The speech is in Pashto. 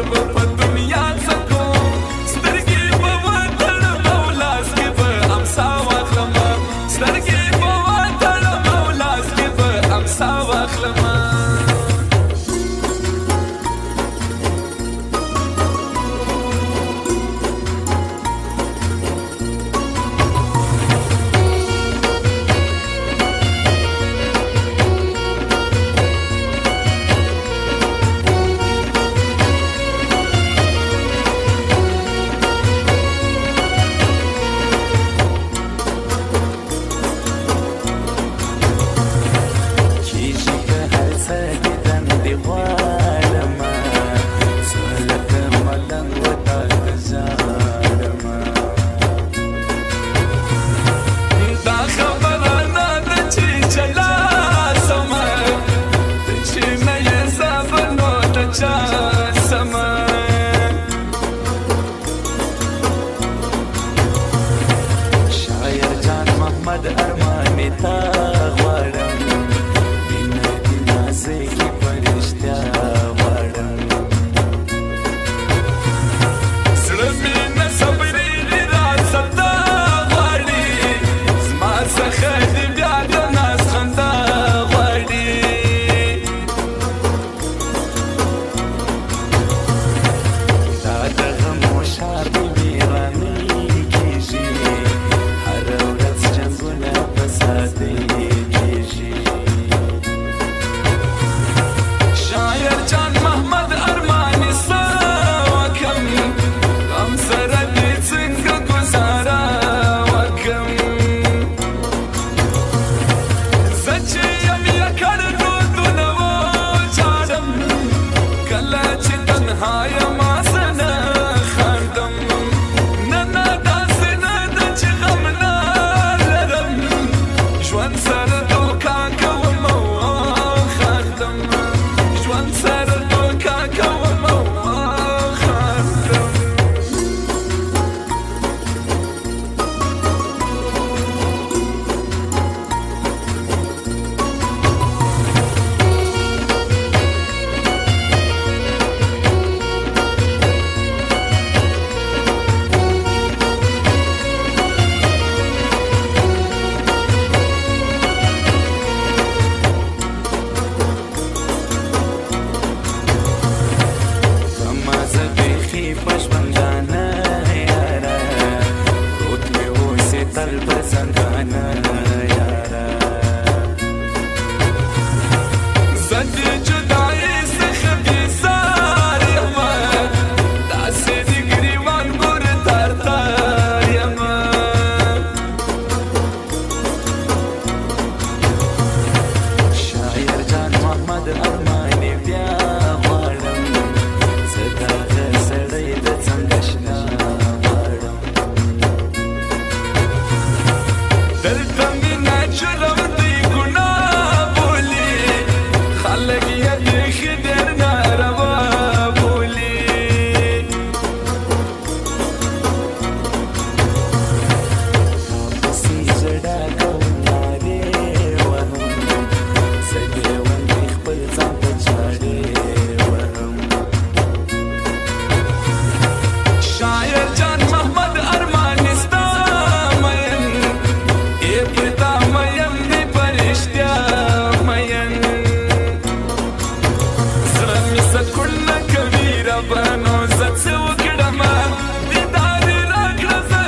نور په دنیا څکو سترګې په وطن مولاس کې به امسا واخلم سترګې په وطن مولاس کې به امسا واخلم محمد ارمان تا غواړم مینه دې نازکې په رښتیا غواړم زړه مې نه صبرېږي راځه تا غواړي زما څخه دې بیا د ناز خندا غواړي دا د غمو ښار دې ویرانې کېږي شاعر جان محمد ارمان سا وکم غم سره دې څنګه ګزاره وکم زه چې یم یکړ دودونه وچاړم کله چې تنها یم